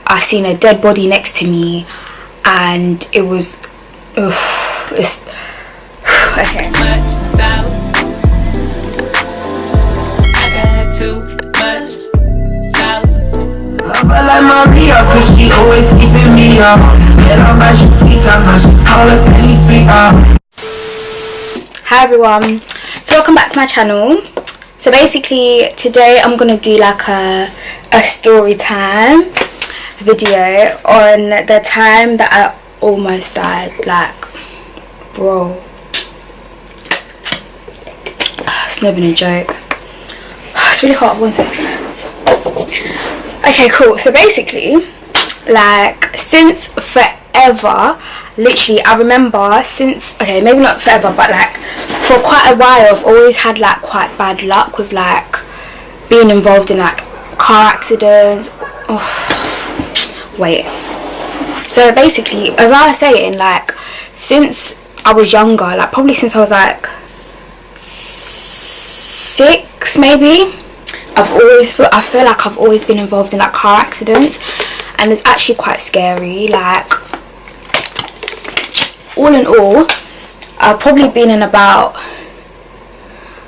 I seen a dead body next to me, and it was it's okay. Like Maria, cause she always keeping me up. And I'm magic sweet, I'm magic, all of any sweet up. Hi everyone, so welcome back to my channel. So basically today I'm gonna do like a story time video on the time that I almost died. Like, bro, it's not even a joke. It's really hot. One sec. Okay, cool. So basically, like, since forever, literally, I remember since, okay, maybe not forever, but like for quite a while, I've always had like quite bad luck with like being involved in like car accidents. Wait. So basically, as I was saying, like, since I was younger, like probably since I was like 6 maybe, I feel like I've always been involved in like car accidents, and it's actually quite scary. Like, all in all, I've probably been in about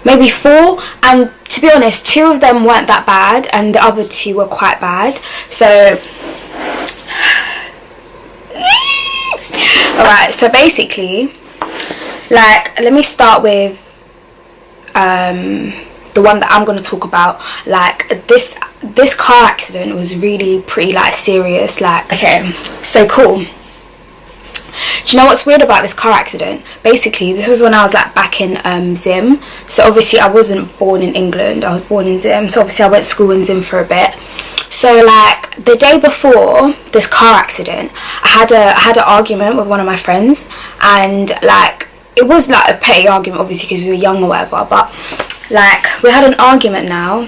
maybe 4, and to be honest, 2 of them weren't that bad and the other 2 were quite bad. So alright, so basically, like, let me start with the one that I'm going to talk about. Like, this car accident was really pretty like serious. Like, okay, so cool. Do you know what's weird about this car accident? Basically, this was when I was like back in Zim. So obviously I wasn't born in England, I was born in Zim. So obviously I went to school in Zim for a bit. So like the day before this car accident, I had an argument with one of my friends, and like it was like a petty argument, obviously, because we were young or whatever, but like we had an argument now.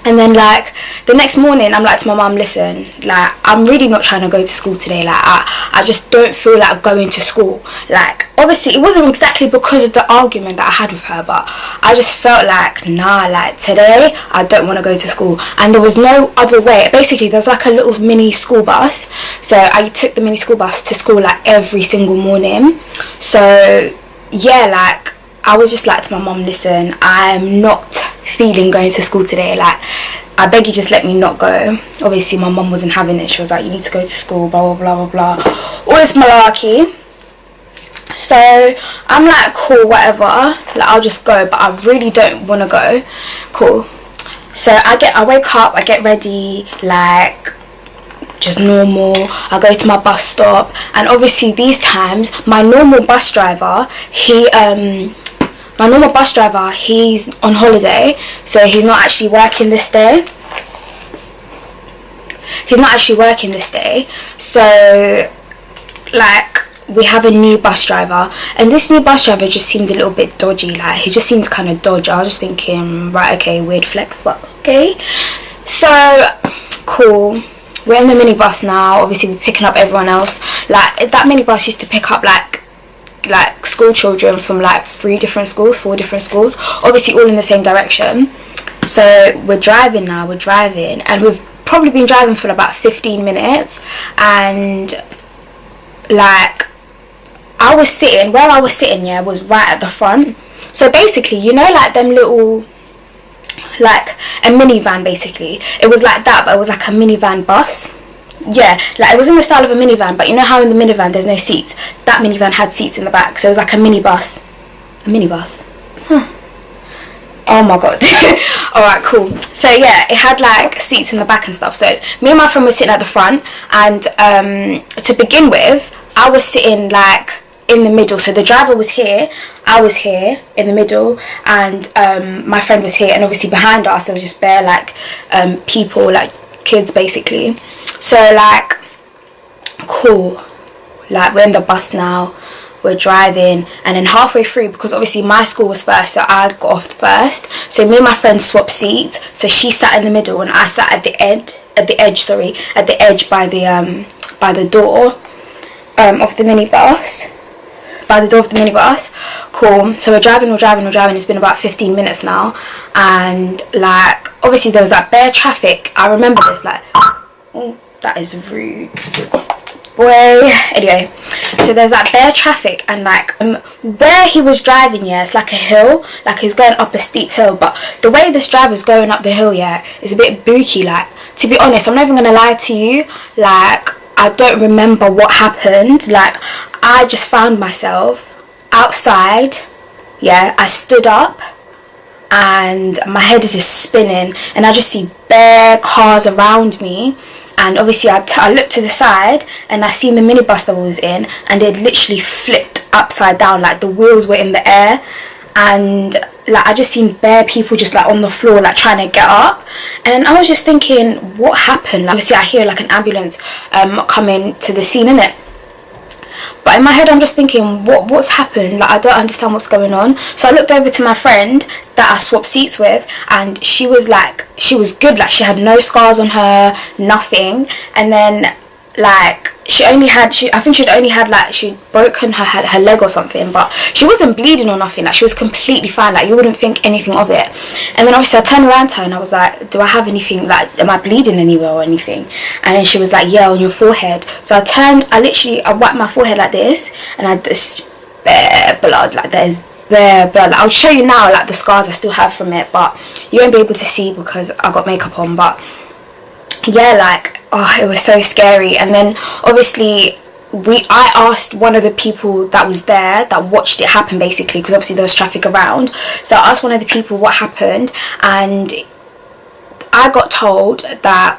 And then like the next morning, I'm like to my mum, listen, like, I'm really not trying to go to school today. Like, I just don't feel like going to school. Like, obviously it wasn't exactly because of the argument that I had with her, but I just felt like, nah, like today I don't want to go to school. And there was no other way. Basically there was like a little mini school bus, so I took the mini school bus to school like every single morning. So yeah, like I was just like to my mum, listen, I'm not feeling going to school today. Like, I beg you, just let me not go. Obviously my mum wasn't having it. She was like, you need to go to school, blah blah blah blah blah, all this malarkey. So I'm like, cool, whatever, like I'll just go, but I really don't want to go. Cool. So I wake up, I get ready, like just normal. I go to my bus stop, and obviously these times my normal bus driver, he's on holiday, so he's not actually working this day. So like we have a new bus driver, and this new bus driver just seemed a little bit dodgy. Like, he just seemed kind of dodgy. I was just thinking, right, okay, weird flex, but okay. So cool, we're in the minibus now. Obviously we're picking up everyone else. Like, that minibus used to pick up like school children from like 4 different schools, obviously all in the same direction. So we're driving now, and we've probably been driving for about 15 minutes, and like where I was sitting, yeah, was right at the front. So basically, you know, like them little, like a minivan, basically it was like that, but it was like a minivan bus. Yeah, like it was in the style of a minivan, but you know how in the minivan there's no seats? That minivan had seats in the back, so it was like a minibus. Oh my god. Alright, cool. So yeah, it had like seats in the back and stuff. So me and my friend were sitting at the front, and to begin with, I was sitting like in the middle. So the driver was here, I was here in the middle, and my friend was here, and obviously behind us there was just bare like people, like kids basically. So like, cool, like we're in the bus now, we're driving, and then halfway through, because obviously my school was first, so I got off first, so me and my friend swapped seats. So she sat in the middle and I sat at the edge by the door of the minibus. Cool. So we're driving. It's been about 15 minutes now, and like obviously there was like bare traffic. I remember this, like Oh, that is rude. Boy. Anyway, so there's like bare traffic, and like where he was driving, yeah, it's like a hill, like he's going up a steep hill, but the way this driver's going up the hill, yeah, is a bit booky. Like, to be honest, I'm not even gonna lie to you, like I don't remember what happened. Like, I just found myself outside, yeah, I stood up and my head is just spinning, and I just see bare cars around me. And obviously I looked to the side and I seen the minibus that I was in, and they'd literally flipped upside down, like the wheels were in the air, and like I just seen bare people just like on the floor, like trying to get up. And I was just thinking, what happened? Like, obviously I hear like an ambulance coming to the scene, innit? But in my head I'm just thinking, what's happened? Like, I don't understand what's going on. So I looked over to my friend that I swapped seats with, and she was good, like she had no scars on her, nothing. And then like I think she'd only had like, she'd broken her leg or something, but she wasn't bleeding or nothing. Like, she was completely fine, like you wouldn't think anything of it. And then obviously I turned around to her and I was like, do I have anything, like am I bleeding anywhere or anything? And then she was like, yeah, on your forehead. So I wiped my forehead like this, and I had this bare blood, like there's bare blood. Like, I'll show you now like the scars I still have from it, but you won't be able to see because I got makeup on. But yeah, like, oh, it was so scary. And then obviously I asked one of the people that was there, that watched it happen basically, because obviously there was traffic around. So I asked one of the people what happened, and I got told that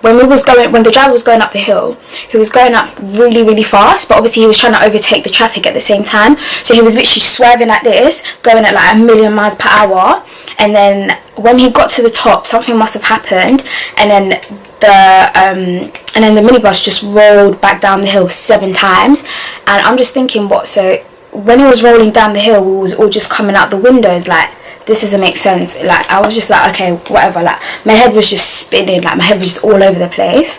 when the driver was going up the hill, he was going up really, really fast, but obviously he was trying to overtake the traffic at the same time. So he was literally swerving like this, going at like 1,000,000 miles per hour. And then when he got to the top, something must have happened, and then the minibus just rolled back down the hill 7 times. And I'm just thinking, what? So when he was rolling down the hill, we was all just coming out the windows, like, this doesn't make sense. Like, I was just like, okay, whatever. Like, my head was just spinning, like my head was just all over the place.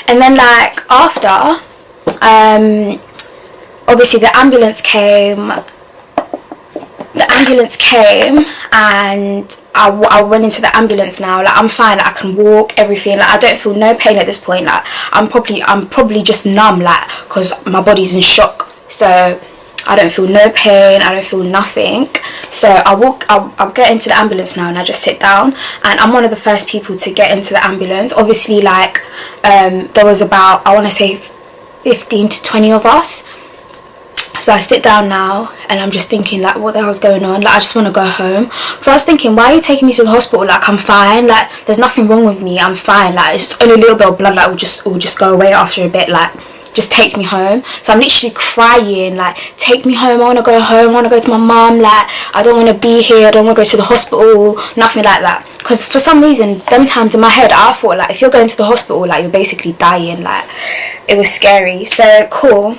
And then like after, obviously the ambulance came. And I went into the ambulance now. Like, I'm fine, like, I can walk, everything. Like, I don't feel no pain at this point. Like, I'm probably just numb, like, because my body's in shock. So I don't feel no pain, I don't feel nothing. So I'll get into the ambulance now, and I just sit down, and I'm one of the first people to get into the ambulance. Obviously, like, there was about, I want to say 15 to 20 of us. So I sit down now, and I'm just thinking, like, what the hell's going on? Like, I just want to go home. So I was thinking, why are you taking me to the hospital? Like, I'm fine, like, there's nothing wrong with me, I'm fine. Like, it's just only a little bit of blood, like, will just go away after a bit. Like, just take me home. So I'm literally crying, like, take me home, I want to go home, I want to go to my mum, like, I don't want to be here, I don't want to go to the hospital, nothing like that. Because for some reason, them times in my head, I thought, like, if you're going to the hospital, like, you're basically dying. Like, it was scary. So cool.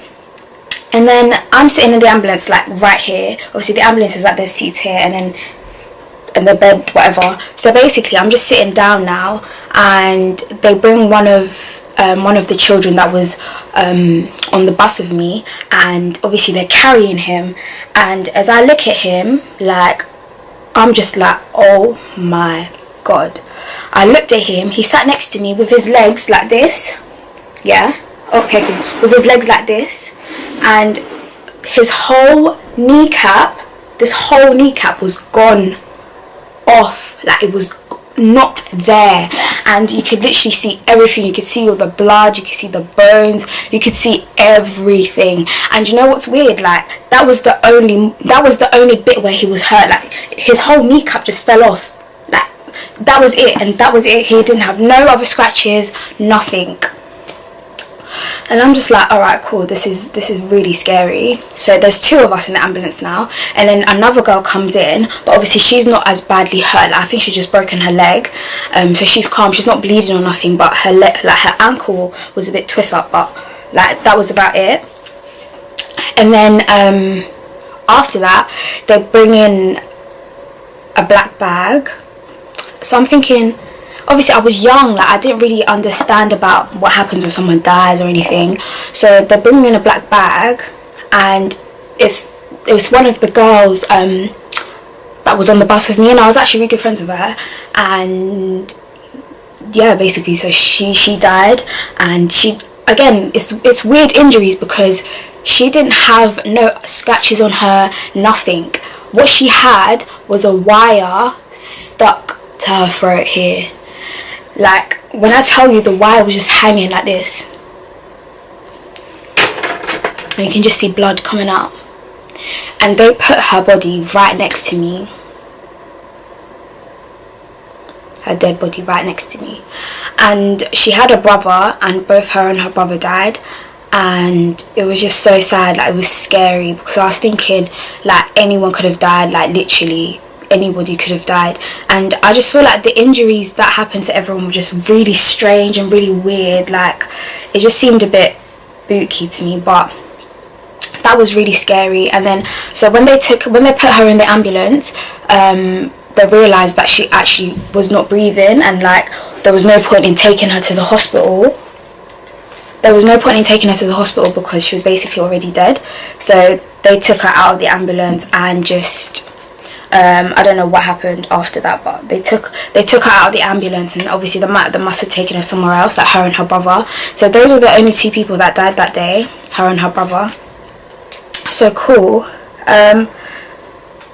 And then I'm sitting in the ambulance, like, right here. Obviously the ambulance is like, there's seats here, and the bed, whatever. So basically I'm just sitting down now, and they bring one of the children that was on the bus with me, and obviously they're carrying him. And as I look at him, like, I'm just like, oh my god. I looked at him, he sat next to me with his legs like this, yeah, okay, cool, with his legs like this, and his whole kneecap, this whole kneecap was gone off, like, it was not there. And you could literally see everything. You could see all the blood, you could see the bones, you could see everything. And you know what's weird? Like, that was the only bit where he was hurt. Like, his whole kneecap just fell off. Like, that was it, and that was it. He didn't have no other scratches, nothing. And I'm just like, alright, cool, this is really scary. So there's 2 of us in the ambulance now, and then another girl comes in, but obviously she's not as badly hurt. Like, I think she's just broken her leg, so she's calm, she's not bleeding or nothing, but her leg, like, her ankle was a bit twist up, but like, that was about it. And then after that they bring in a black bag. So I'm thinking, obviously I was young, like, I didn't really understand about what happens when someone dies or anything. So they're bringing in a black bag, and it was one of the girls that was on the bus with me, and I was actually really good friends with her. And yeah, basically, so she died. And she, again, it's weird injuries because she didn't have no scratches on her, nothing. What she had was a wire stuck to her throat here. Like, when I tell you, the wire was just hanging like this, and you can just see blood coming out. And they put her body right next to me, her dead body right next to me. And she had a brother, and both her and her brother died. And it was just so sad. Like, it was scary because I was thinking, like, anyone could have died. Like, literally anybody could have died. And I just feel like the injuries that happened to everyone were just really strange and really weird. Like, it just seemed a bit spooky to me, but that was really scary. And then, so when they put her in the ambulance, they realized that she actually was not breathing, and like, there was no point in taking her to the hospital. Because she was basically already dead. So they took her out of the ambulance and just I don't know what happened after that, but they took her out of the ambulance, and obviously they must have taken her somewhere else, like her and her brother. So those were the only two people that died that day, her and her brother. So cool.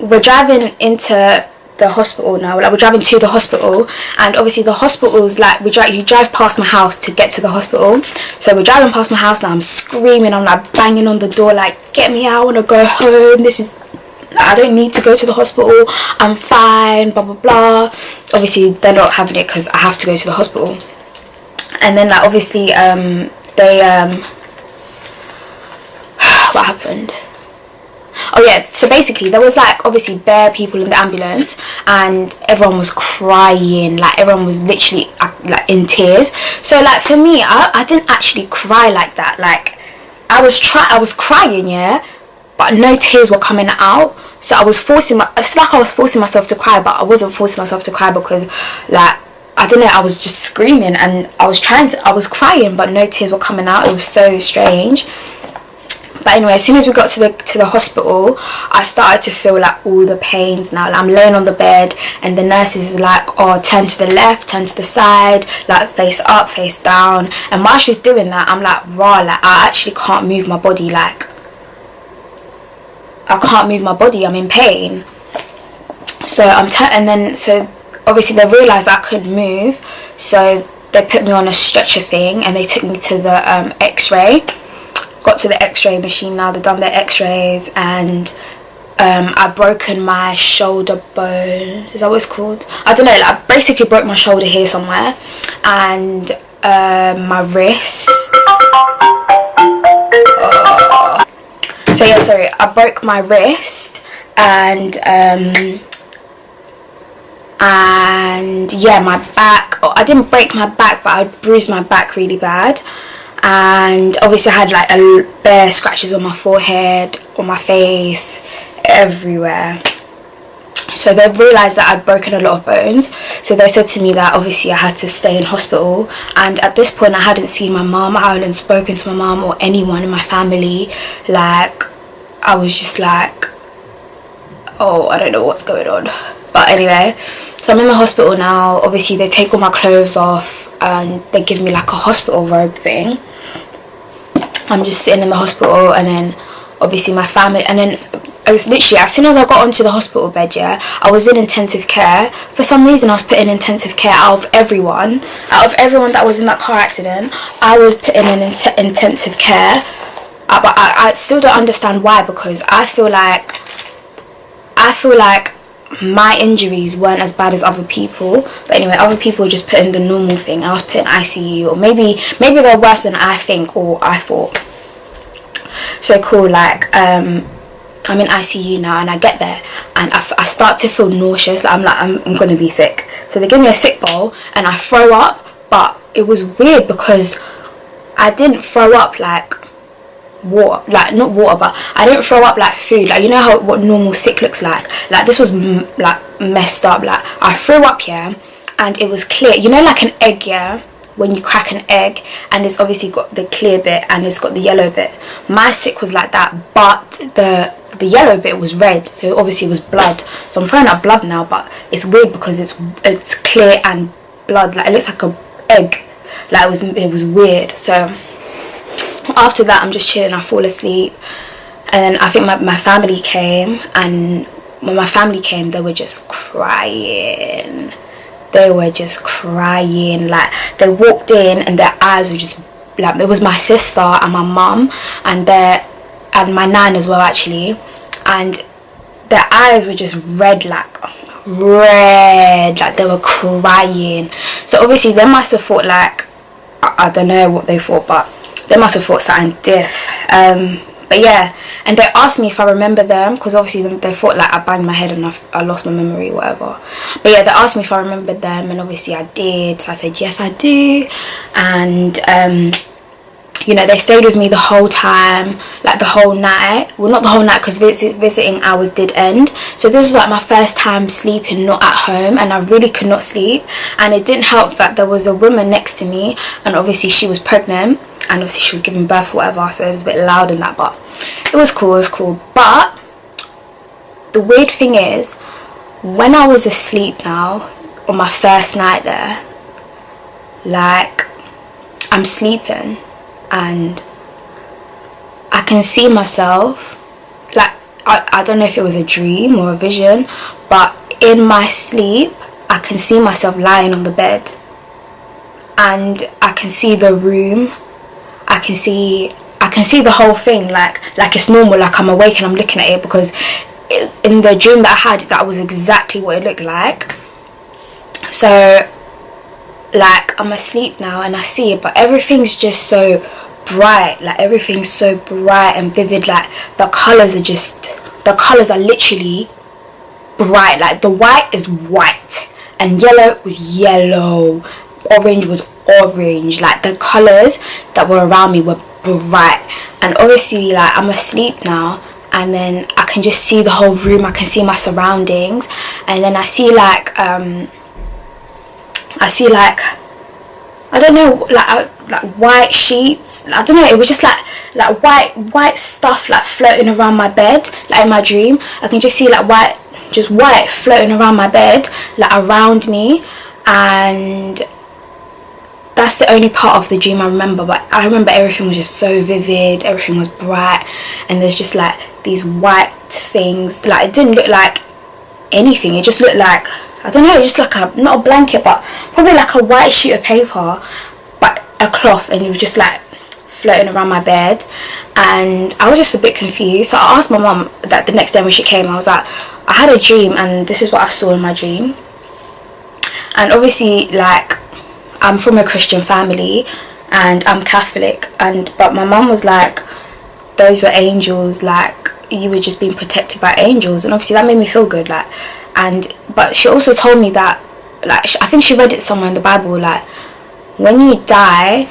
We're driving into the hospital now. Like, we're driving to the hospital, and obviously the hospital's like, you drive past my house to get to the hospital. So we're driving past my house now. I'm screaming, I'm like banging on the door, like, get me out, I want to go home, I don't need to go to the hospital, I'm fine, blah blah blah. Obviously they're not having it because I have to go to the hospital. And then, like, obviously what happened? Oh yeah, so basically there was like obviously bare people in the ambulance, and everyone was crying. Like, everyone was literally like in tears. So like, for me, I didn't actually cry like that. Like, I was crying, yeah, but no tears were coming out. So it's like I was forcing myself to cry, but I wasn't forcing myself to cry because, like, I don't know, I was just screaming, and I was crying, but no tears were coming out. It was so strange. But anyway, as soon as we got to the hospital, I started to feel like all the pains now. Like, I'm laying on the bed, and the nurses is like, oh, turn to the left, turn to the side, like, face up, face down. And while she's doing that, I'm like, raw, like, I actually can't move my body. Like, I can't move my body, I'm in pain. So so obviously they realised that I couldn't move, so they put me on a stretcher thing, and they took me to the x-ray. Got to the x-ray machine now, they've done their x-rays, and I've broken my shoulder bone. Is that what it's called? I don't know, like, I basically broke my shoulder here somewhere, and my wrist. So yeah, sorry, I broke my wrist, and yeah, my back. I didn't break my back, but I bruised my back really bad. And obviously I had like bare scratches on my forehead, on my face, everywhere. So they realised that I'd broken a lot of bones. So they said to me that obviously I had to stay in hospital. And at this point I hadn't seen my mum, I hadn't spoken to my mum or anyone in my family. Like, I was just like, oh, I don't know what's going on. But anyway, so I'm in the hospital now. Obviously they take all my clothes off, and they give me like a hospital robe thing. I'm just sitting in the hospital, and then obviously my family, and then it's literally as soon as I got onto the hospital bed, yeah, I was in intensive care. For some reason I was put in intensive care out of everyone that was in that car accident. I was put in intensive care, but I still don't understand why, because I feel like my injuries weren't as bad as other people. But anyway, other people just put in the normal thing. I was put in ICU, or maybe they're worse than I think, or I thought. So cool, like I'm in ICU now, and I get there, and I start to feel nauseous. Like, I'm gonna be sick. So they give me a sick bowl, and I throw up. But it was weird because I didn't throw up like water, like not water, but I didn't throw up like food. Like, you know what normal sick looks like. Like, this was like messed up. Like, I threw up, yeah, and it was clear. You know, like an egg, yeah, when you crack an egg, and it's obviously got the clear bit and it's got the yellow bit. My sick was like that, but the yellow bit was red, so obviously it was blood. So I'm throwing up blood now, but it's weird because it's clear and blood, like it looks like a egg, like it was weird. So after that I'm just chilling, I fall asleep, and then I think my family came, and when my family came they were just crying. Like they walked in and their eyes were just like, it was my sister and my mum and my nan as well actually, and their eyes were just red, like they were crying. So obviously they must have thought like, I don't know what they thought, but they must have thought something diff. But yeah, and they asked me if I remember them, because obviously they thought like I banged my head and I lost my memory, whatever. But yeah, they asked me if I remembered them, and obviously I did. So I said yes I do. And you know, they stayed with me the whole time, like the whole night. Well, not the whole night, because visiting hours did end. So this was like my first time sleeping not at home, and I really could not sleep. And it didn't help that there was a woman next to me, and obviously she was pregnant, and obviously she was giving birth or whatever, so it was a bit loud and that, but it was cool. But the weird thing is, when I was asleep now on my first night there, like I'm sleeping and I can see myself, like I don't know if it was a dream or a vision, but in my sleep I can see myself lying on the bed, and I can see the room, I can see the whole thing, like it's normal, like I'm awake and I'm looking at it, because in the dream that I had, that was exactly what it looked like. So like I'm asleep now and I see it, but everything's just so bright, like everything's so bright and vivid, like the colours are literally bright, like the white is white and yellow was yellow, orange was orange, like the colours that were around me were bright. And obviously like I'm asleep now, and then I can just see the whole room, I can see my surroundings, and then I see like I don't know, like white sheets, I don't know, it was just like white stuff like floating around my bed, like in my dream. I can just see like white floating around my bed, like around me, and that's the only part of the dream I remember. But I remember everything was just so vivid, everything was bright, and there's just like these white things, like it didn't look like anything, it just looked like, I don't know, just like not a blanket, but probably like a white sheet of paper, but a cloth, and it was just like floating around my bed. And I was just a bit confused, so I asked my mum that the next day when she came. I was like, I had a dream and this is what I saw in my dream. And obviously like I'm from a Christian family and I'm Catholic, but my mum was like, those were angels, like you were just being protected by angels. And obviously that made me feel good, like, but she also told me that, like, I think she read it somewhere in the Bible, like when you die,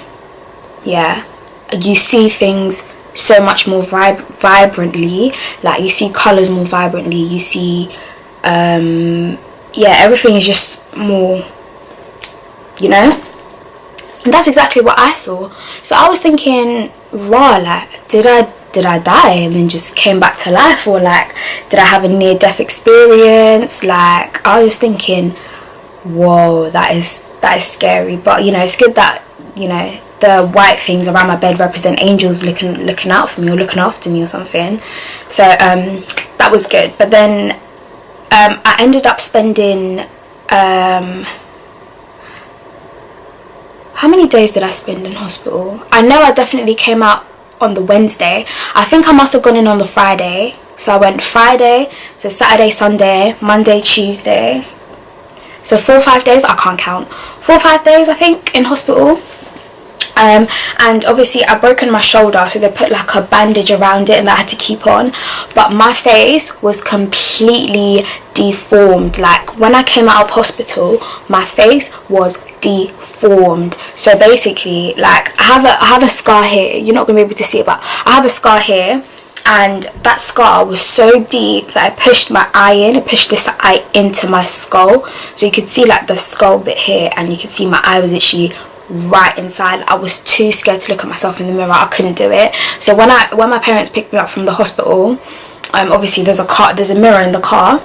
yeah, you see things so much more vibrantly, like you see colours more vibrantly, you see yeah, everything is just more, you know. And that's exactly what I saw. So I was thinking, raw, like did I die and then just came back to life, or like did I have a near-death experience? Like I was thinking, whoa, that is scary. But you know, it's good that, you know, the white things around my bed represent angels looking out for me or looking after me or something. So that was good. But then I ended up spending how many days did I spend in hospital? I know I definitely came out on the Wednesday. I think I must have gone in on the Friday. So I went Friday, so Saturday, Sunday, Monday, Tuesday. So 4 or 5 days, I can't count. 4 or 5 days, I think, in hospital. And obviously I broken my shoulder, so they put like a bandage around it and that I had to keep on. But my face was completely deformed. Like when I came out of hospital, my face was deformed. So basically, like I have a scar here. You're not gonna be able to see it, but I have a scar here, and that scar was so deep that I pushed my eye in. I pushed this eye into my skull, so you could see like the skull bit here, and you could see my eye was actually right inside. I was too scared to look at myself in the mirror. I couldn't do it. So when my parents picked me up from the hospital, obviously there's a mirror in the car.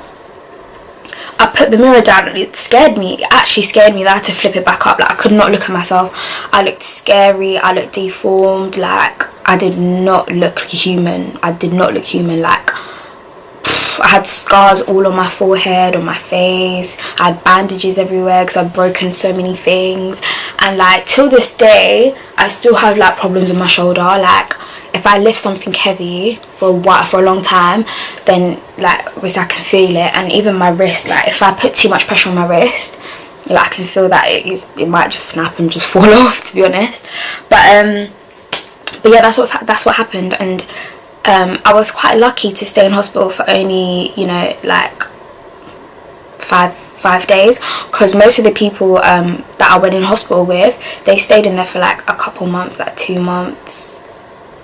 I put the mirror down and it scared me. It actually scared me that I had to flip it back up. Like, I could not look at myself. I looked scary. I looked deformed. Like, I did not look human. I did not look human. Like, I had scars all on my forehead, on my face. I had bandages everywhere because I'd broken so many things. And like, till this day, I still have like problems with my shoulder. Like, if I lift something heavy for a long time, then like, obviously I can feel it. And even my wrist, like, if I put too much pressure on my wrist, like, I can feel that it might just snap and just fall off, to be honest. But yeah, that's what happened. And I was quite lucky to stay in hospital for only, you know, like five days, because most of the people that I went in hospital with, they stayed in there for like a couple months, like 2 months.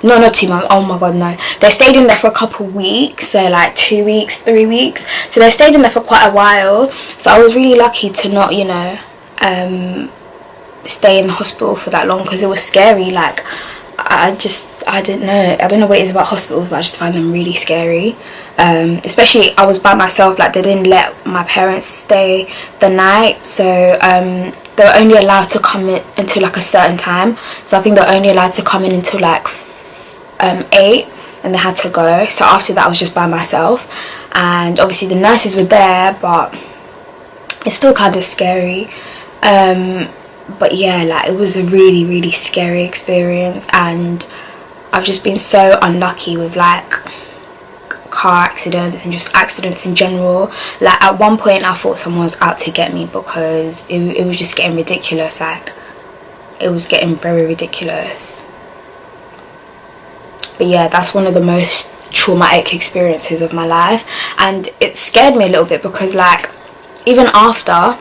No, not 2 months. Oh my god, no. They stayed in there for a couple weeks, so like 2 weeks, 3 weeks. So they stayed in there for quite a while. So I was really lucky to not, you know, stay in the hospital for that long, because it was scary. Like, I don't know what it is about hospitals, but I just find them really scary. Especially, I was by myself. Like, they didn't let my parents stay the night, so they were only allowed to come in until like a certain time. So I think they were only allowed to come in until like 8, and they had to go. So after that, I was just by myself, and obviously the nurses were there, but it's still kind of scary. But yeah, like, it was a really, really scary experience, and I've just been so unlucky with like car accidents and just accidents in general. Like, at one point I thought someone was out to get me, because it was just getting ridiculous. Like, it was getting very ridiculous. But yeah, that's one of the most traumatic experiences of my life, and it scared me a little bit, because like, even after,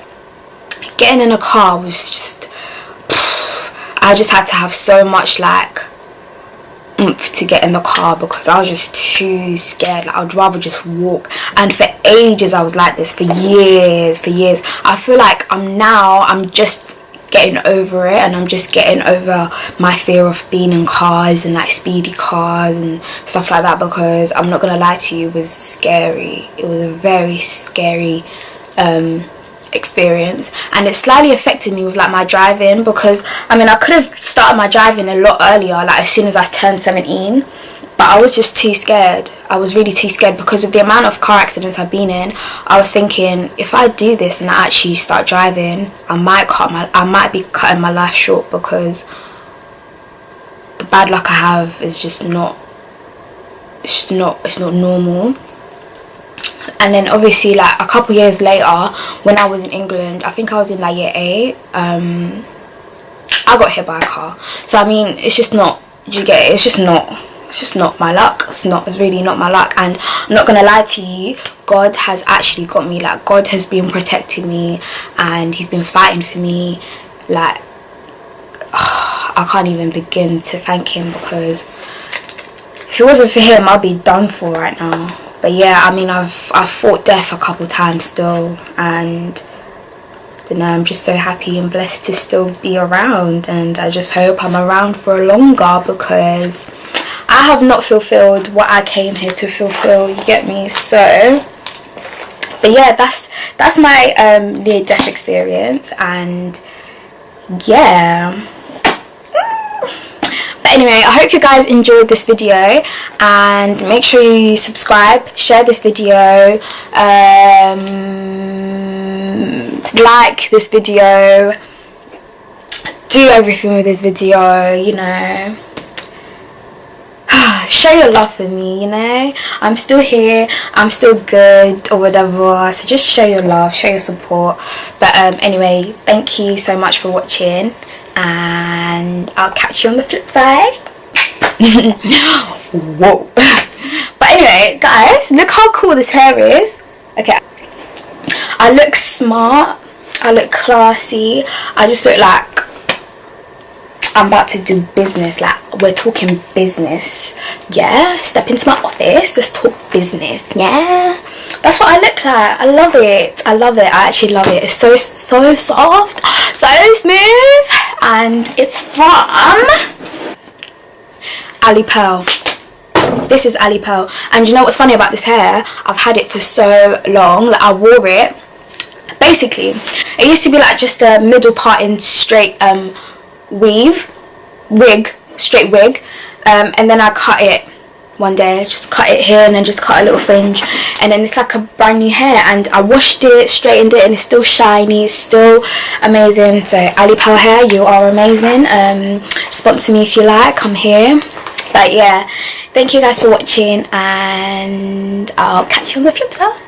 getting in a car was just, I just had to have so much like oomph to get in the car, because I was just too scared. Like, I'd rather just walk. And for ages I was like this, for years. I feel like I'm just getting over it, and I'm just getting over my fear of being in cars and like speedy cars and stuff like that, because I'm not gonna lie to you, it was scary. It was a very scary experience, and it slightly affected me with like my driving, because I mean, I could have started my driving a lot earlier, like as soon as I turned 17, but I was just too scared. I was really too scared, because of the amount of car accidents I've been in. I was thinking, if I do this and I actually start driving, I might be cutting my life short, because the bad luck I have is just not, it's not normal. And then obviously, like, a couple years later, when I was in England, I think I was in like year 8, I got hit by a car. So I mean, it's just not, do you get it? It's just not my luck. It's really not my luck. And I'm not gonna lie to you, God has actually got me. Like, God has been protecting me, and he's been fighting for me. Like, I can't even begin to thank him, because if it wasn't for him, I'd be done for right now. But yeah, I mean, I've fought death a couple times still, and I don't know, I'm just so happy and blessed to still be around, and I just hope I'm around for longer, because I have not fulfilled what I came here to fulfill, you get me? So, but yeah, that's my near-death experience, and yeah. But anyway, I hope you guys enjoyed this video, and make sure you subscribe, share this video, like this video, do everything with this video, you know. Show your love for me, you know. I'm still here, I'm still good, or whatever, so just show your love, show your support. But anyway, thank you so much for watching, and I'll catch you on the flip side. Whoa. But anyway, guys, look how cool this hair is. Okay, I look smart, I look classy, I just look like I'm about to do business. Like, we're talking business. Yeah, step into my office, let's talk business. Yeah, that's what I look like. I love it, I actually love it. It's so soft, so smooth, and it's from Ali Pearl. This is Ali Pearl. And you know what's funny about this hair? I've had it for so long. Like, I wore it Basically, it used to be like just a middle part in straight straight wig, and then I cut it one day, just cut it here and then just cut a little fringe, and then it's like a brand new hair. And I washed it, straightened it, and it's still shiny, it's still amazing. So Ali Power Hair, you are amazing. Sponsor me if you like, I'm here. But yeah, thank you guys for watching, and I'll catch you on the flip side.